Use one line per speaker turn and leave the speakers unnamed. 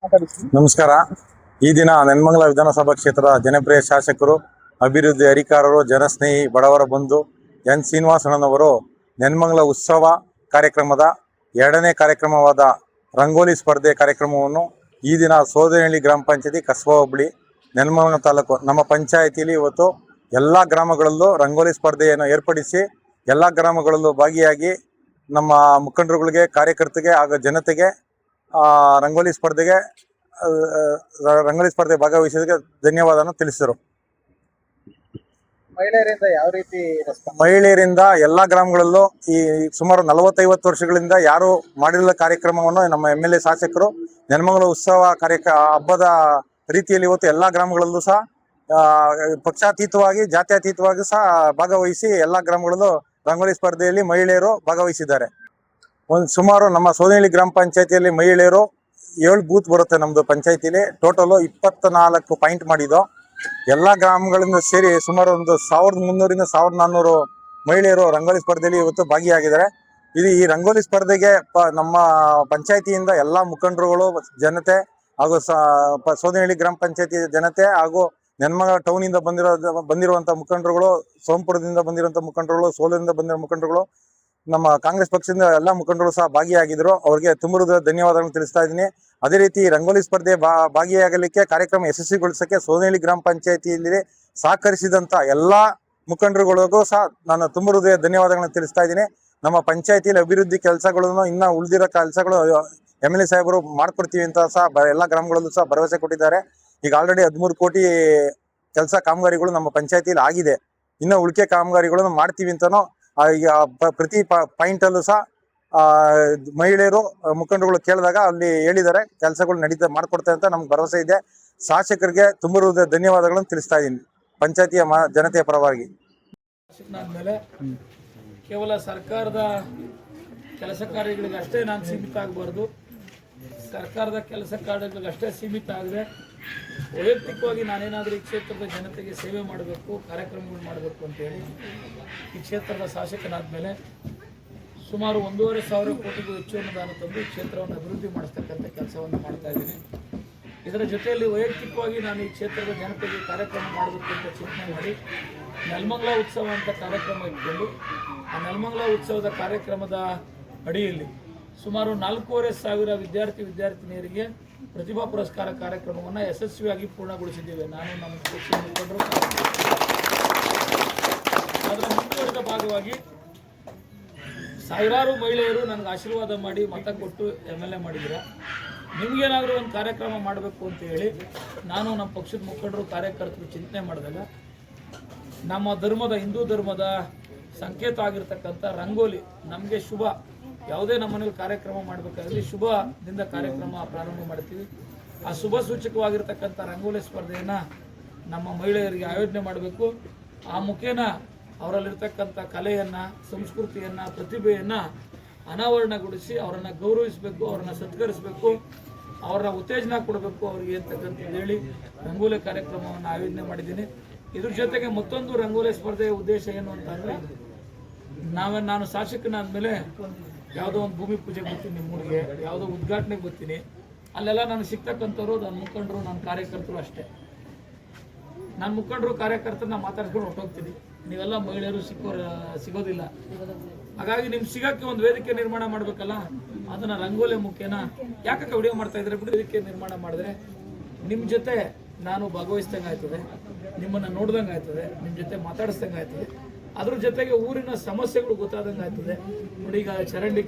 ನಮಸ್ಕಾರ. ಈ ದಿನ ನೆನ್ಮಂಗಲ ವಿಧಾನಸಭಾ ಕ್ಷೇತ್ರದ ಜನಪ್ರಿಯ ಶಾಸಕರು, ಅಭಿವೃದ್ಧಿ ಅಧಿಕಾರರು, ಜನಸ್ನೇಹಿ, ಬಡವರ ಬಂಧು ಎನ್ ಶ್ರೀನಿವಾಸಣ್ಣನವರು ನೆನ್ಮಂಗಲ ಉತ್ಸವ ಕಾರ್ಯಕ್ರಮದ ಎರಡನೇ ಕಾರ್ಯಕ್ರಮವಾದ ರಂಗೋಲಿ ಸ್ಪರ್ಧೆ ಕಾರ್ಯಕ್ರಮವನ್ನು ಈ ದಿನ ಸೋದನಹಳ್ಳಿ ಗ್ರಾಮ ಪಂಚಾಯತಿ ಕಸಬಾ ಹೋಬಳಿ ನೆನ್ಮಂಗಲ ತಾಲೂಕು ನಮ್ಮ ಪಂಚಾಯತಿಯಲ್ಲಿ ಇವತ್ತು ಎಲ್ಲ ಗ್ರಾಮಗಳಲ್ಲೂ ರಂಗೋಲಿ ಸ್ಪರ್ಧೆಯನ್ನು ಏರ್ಪಡಿಸಿ ಎಲ್ಲ ಗ್ರಾಮಗಳಲ್ಲೂ ಭಾಗಿಯಾಗಿ ನಮ್ಮ ಮುಖಂಡರುಗಳಿಗೆ, ಕಾರ್ಯಕರ್ತರಿಗೆ ಹಾಗೂ ಜನತೆಗೆ ರಂಗೋಲಿ ಸ್ಪರ್ಧೆ ಭಾಗವಹಿಸಿದಕ್ಕೆ ಧನ್ಯವಾದವನ್ನು ತಿಳಿಸಿದರು.
ಮಹಿಳೆಯರಿಂದ ಯಾವ ರೀತಿ
ಮಹಿಳೆಯರಿಂದ ಎಲ್ಲ ಗ್ರಾಮಗಳಲ್ಲೂ ಈ ಸುಮಾರು 40-50 ವರ್ಷಗಳಿಂದ ಯಾರು ಮಾಡಿರುವ ಕಾರ್ಯಕ್ರಮವನ್ನು ನಮ್ಮ MLA ಶಾಸಕರು ನೆನ್ಮಂಗಲ ಉತ್ಸವ ಹಬ್ಬದ ರೀತಿಯಲ್ಲಿ ಇವತ್ತು ಎಲ್ಲ ಗ್ರಾಮಗಳಲ್ಲೂ ಸಹ ಪಕ್ಷಾತೀತವಾಗಿ, ಜಾತ್ಯತೀತವಾಗಿ ಸಹ ಭಾಗವಹಿಸಿ ಎಲ್ಲ ಗ್ರಾಮಗಳಲ್ಲೂ ರಂಗೋಲಿ ಸ್ಪರ್ಧೆಯಲ್ಲಿ ಮಹಿಳೆಯರು ಭಾಗವಹಿಸಿದ್ದಾರೆ. ಸುಮಾರು ನಮ್ಮ ಸೋದನಹಳ್ಳಿ ಗ್ರಾಮ ಪಂಚಾಯತಿಯಲ್ಲಿ ಮಹಿಳೆಯರು 7 ಬೂತ್ ಬರುತ್ತೆ. ನಮ್ಮದು ಪಂಚಾಯತಿಲಿ ಟೋಟಲು 24 ಪಾಯಿಂಟ್ ಮಾಡಿದ್ದು. ಎಲ್ಲ ಗ್ರಾಮಗಳಿಂದ ಸೇರಿ ಸುಮಾರು ಒಂದು 1300ರಿಂದ 1400 ಮಹಿಳೆಯರು ರಂಗೋಲಿ ಸ್ಪರ್ಧೆಯಲ್ಲಿ ಇವತ್ತು ಭಾಗಿಯಾಗಿದ್ದಾರೆ. ಈ ರಂಗೋಲಿ ಸ್ಪರ್ಧೆಗೆ ನಮ್ಮ ಪಂಚಾಯತಿಯಿಂದ ಎಲ್ಲ ಮುಖಂಡರುಗಳು, ಜನತೆ ಹಾಗೂ ಸೋದನಹಳ್ಳಿ ಗ್ರಾಮ ಪಂಚಾಯತಿ ಜನತೆ ಹಾಗೂ ನೆನ್ಮಂಗಲ ಟೌನಿಂದ ಬಂದಿರುವಂಥ ಮುಖಂಡರುಗಳು, ಸೋಂಪುರದಿಂದ ಬಂದಿರುವಂಥ ಮುಖಂಡರುಗಳು, ಸೋಲೂರಿಂದ ಬಂದಿರೋ ಮುಖಂಡರುಗಳು, ನಮ್ಮ ಕಾಂಗ್ರೆಸ್ ಪಕ್ಷದಿಂದ ಎಲ್ಲ ಮುಖಂಡರು ಸಹ ಭಾಗಿಯಾಗಿದ್ದರು. ಅವರಿಗೆ ತುಂಬ ಧನ್ಯವಾದಗಳನ್ನು ತಿಳಿಸ್ತಾ ಇದ್ದೀನಿ. ಅದೇ ರೀತಿ ರಂಗೋಲಿ ಸ್ಪರ್ಧೆ ಭಾಗಿಯಾಗಲಿಕ್ಕೆ ಕಾರ್ಯಕ್ರಮ ಯಶಸ್ವಿಗೊಳಿಸಕ್ಕೆ ಸೋದನಹಳ್ಳಿ ಗ್ರಾಮ ಪಂಚಾಯತಿಯಲ್ಲಿ ಸಹಕರಿಸಿದಂಥ ಎಲ್ಲ ಮುಖಂಡರುಗಳಿಗೂ ಸಹ ನಾನು ತುಂಬ ಧನ್ಯವಾದಗಳನ್ನು ತಿಳಿಸ್ತಾ ಇದ್ದೀನಿ. ನಮ್ಮ ಪಂಚಾಯತಿಯಲ್ಲಿ ಅಭಿವೃದ್ಧಿ ಕೆಲಸಗಳನ್ನು ಇನ್ನೂ ಉಳಿದಿರೋ ಕೆಲಸಗಳು MLA ಸಾಹೇಬರು ಮಾಡ್ಕೊಡ್ತೀವಿ ಅಂತ ಸಹ ಎಲ್ಲ ಗ್ರಾಮಗಳಲ್ಲೂ ಸಹ ಭರವಸೆ ಕೊಟ್ಟಿದ್ದಾರೆ. ಈಗ ಆಲ್ರೆಡಿ 13 ಕೋಟಿ ಕೆಲಸ ಕಾಮಗಾರಿಗಳು ನಮ್ಮ ಪಂಚಾಯತಿಯಲ್ಲಿ ಆಗಿದೆ. ಇನ್ನು ಉಳಿಕೆ ಕಾಮಗಾರಿಗಳನ್ನು ಮಾಡ್ತೀವಿ ಅಂತನೋ ಈಗ ಪ್ರತಿ ಪಾಯಿಂಟಲ್ಲೂ ಸಹ ಮಹಿಳೆಯರು ಮುಖಂಡರುಗಳು ಕೇಳಿದಾಗ ಅಲ್ಲಿ ಹೇಳಿದ್ದಾರೆ ಕೆಲಸಗಳು ಮಾಡ್ಕೊಡ್ತಾರೆ ಅಂತ ನಮ್ಗೆ ಭರವಸೆ ಇದೆ. ಶಾಸಕರಿಗೆ ತುಂಬ ಧನ್ಯವಾದಗಳನ್ನು ತಿಳಿಸ್ತಾ ಇದ್ದೀನಿ ಪಂಚಾಯತಿಯ ಜನತೆಯ ಪರವಾಗಿ.
ಕೇವಲ ಸರ್ಕಾರದ ಕೆಲಸ ಕಾರ್ಯಗಳಿಗೆ ಅಷ್ಟೇ ನಾನು ಸೀಮಿತ ಆಗಬಾರ್ದು, ಸರ್ಕಾರದ ಕೆಲಸ ಕಾರ್ಯಗಳಿಗಷ್ಟೇ ಸೀಮಿತ ಆಗದೆ ವೈಯಕ್ತಿಕವಾಗಿ ನಾನೇನಾದರೂ ಈ ಕ್ಷೇತ್ರದ ಜನತೆಗೆ ಸೇವೆ ಮಾಡಬೇಕು, ಕಾರ್ಯಕ್ರಮಗಳು ಮಾಡಬೇಕು ಅಂತೇಳಿ ಈ ಕ್ಷೇತ್ರದ ಶಾಸಕನಾದ ಮೇಲೆ ಸುಮಾರು 1,500 ಕೋಟಿಗೂ ಹೆಚ್ಚು ಅನುದಾನ ತಂದು ಈ ಕ್ಷೇತ್ರವನ್ನು ಅಭಿವೃದ್ಧಿ ಮಾಡಿಸ್ತಕ್ಕಂಥ ಕೆಲಸವನ್ನು ಮಾಡ್ತಾ ಇದ್ದೀನಿ. ಇದರ ಜೊತೆಯಲ್ಲಿ ವೈಯಕ್ತಿಕವಾಗಿ ನಾನು ಈ ಕ್ಷೇತ್ರದ ಜನತೆಗೆ ಕಾರ್ಯಕ್ರಮ ಮಾಡಬೇಕು ಅಂತ ಚಿಂತನೆ ಮಾಡಿ ನೆಲಮಂಗಲ ಉತ್ಸವ ಅಂತ ಕಾರ್ಯಕ್ರಮ ಇಟ್ಕೊಂಡು ಆ ನೆಲಮಂಗಲ ಉತ್ಸವದ ಕಾರ್ಯಕ್ರಮದ ಅಡಿಯಲ್ಲಿ ಸುಮಾರು 4,500 ವಿದ್ಯಾರ್ಥಿನಿಯರಿಗೆ ಪ್ರತಿಭಾ ಪುರಸ್ಕಾರ ಕಾರ್ಯಕ್ರಮವನ್ನು ಯಶಸ್ವಿಯಾಗಿ ಪೂರ್ಣಗೊಳಿಸಿದ್ದೇವೆ. ನಾನು ನಮ್ಮ ಪಕ್ಷದ ಮುಖಂಡರು ಅದರ ಮುಂದುವರಿದ ಭಾಗವಾಗಿ ಸಾವಿರಾರು ಮಹಿಳೆಯರು ನನಗೆ ಆಶೀರ್ವಾದ ಮಾಡಿ ಮತ ಕೊಟ್ಟು MLA ಮಾಡಿದ್ದೀರ. ನಿಮಗೇನಾದರೂ ಒಂದು ಕಾರ್ಯಕ್ರಮ ಮಾಡಬೇಕು ಅಂತ ಹೇಳಿ ನಾನು ನಮ್ಮ ಪಕ್ಷದ ಮುಖಂಡರು, ಕಾರ್ಯಕರ್ತರು ಚಿಂತನೆ ಮಾಡಿದಾಗ ನಮ್ಮ ಧರ್ಮದ, ಹಿಂದೂ ಧರ್ಮದ ಸಂಕೇತ ಆಗಿರ್ತಕ್ಕಂಥ ರಂಗೋಲಿ ನಮಗೆ ಶುಭ. ಯಾವುದೇ ನಮ್ಮ ಮನೇಲಿ ಕಾರ್ಯಕ್ರಮ ಮಾಡಬೇಕಾದ್ರೆ ಶುಭದಿಂದ ಕಾರ್ಯಕ್ರಮ ಪ್ರಾರಂಭ ಮಾಡ್ತೀವಿ. ಆ ಶುಭ ಸೂಚಕವಾಗಿರ್ತಕ್ಕಂಥ ರಂಗೋಲಿ ಸ್ಪರ್ಧೆಯನ್ನು ನಮ್ಮ ಮಹಿಳೆಯರಿಗೆ ಆಯೋಜನೆ ಮಾಡಬೇಕು. ಆ ಮುಖೇನ ಅವರಲ್ಲಿರ್ತಕ್ಕಂಥ ಕಲೆಯನ್ನು, ಸಂಸ್ಕೃತಿಯನ್ನು, ಪ್ರತಿಭೆಯನ್ನು ಅನಾವರಣಗೊಳಿಸಿ ಅವರನ್ನು ಗೌರವಿಸಬೇಕು, ಅವರನ್ನು ಸತ್ಕರಿಸಬೇಕು, ಅವರನ್ನ ಉತ್ತೇಜನ ಕೊಡಬೇಕು ಅವರಿಗೆ ಅಂತಕ್ಕಂಥದ್ದು ಹೇಳಿ ರಂಗೋಲಿ ಕಾರ್ಯಕ್ರಮವನ್ನು ಆಯೋಜನೆ ಮಾಡಿದ್ದೀನಿ. ಇದ್ರ ಜೊತೆಗೆ ಮತ್ತೊಂದು ರಂಗೋಲಿ ಸ್ಪರ್ಧೆಯ ಉದ್ದೇಶ ಏನು ಅಂತಂದರೆ, ನಾನು ಶಾಸಕನಾದ ಮೇಲೆ ಯಾವುದೋ ಒಂದು ಭೂಮಿ ಪೂಜೆಗೆ ಬರ್ತೀನಿ, ನಿಮ್ಮೂರಿಗೆ ಯಾವುದೋ ಉದ್ಘಾಟನೆಗೆ ಬರ್ತೀನಿ, ಅಲ್ಲೆಲ್ಲ ನಾನು ಸಿಗ್ತಕ್ಕಂಥವ್ರು ನನ್ನ ಮುಖಂಡರು, ನನ್ನ ಕಾರ್ಯಕರ್ತರು ಅಷ್ಟೇ. ನನ್ನ ಮುಖಂಡರು, ಕಾರ್ಯಕರ್ತರನ್ನ ಮಾತಾಡ್ಸ್ಕೊಂಡು ಹೊರಟೋಗ್ತೀನಿ. ನೀವೆಲ್ಲ ಮಹಿಳೆಯರು ಸಿಗೋದಿಲ್ಲ. ಹಾಗಾಗಿ ನಿಮ್ಗೆ ಸಿಗೋಕ್ಕೆ ಒಂದು ವೇದಿಕೆ ನಿರ್ಮಾಣ ಮಾಡಬೇಕಲ್ಲ, ಅದನ್ನು ರಂಗೋಲಿ ಮುಖೇನ ಯಾಕೆ ವಿಡಿಯೋ ಮಾಡ್ತಾ ಇದ್ರೆ ಬಿಡಿ, ವೇದಿಕೆ ನಿರ್ಮಾಣ ಮಾಡಿದ್ರೆ ನಿಮ್ಮ ಜೊತೆ ನಾನು ಭಾಗವಹಿಸ್ದಂಗೆ ಆಯ್ತದೆ, ನಿಮ್ಮನ್ನು ನೋಡ್ದಂಗೆ ಆಯ್ತದೆ, ನಿಮ್ಮ ಜೊತೆ ಮಾತಾಡಿಸ್ದಂಗೆ ಆಯ್ತದೆ, ಅದ್ರ ಜೊತೆಗೆ ಊರಿನ ಸಮಸ್ಯೆಗಳು ಗೊತ್ತಾದಂಗೆ ಆಯ್ತದೆ. ನೋಡಿ, ಈಗ ಚರಂಡಿ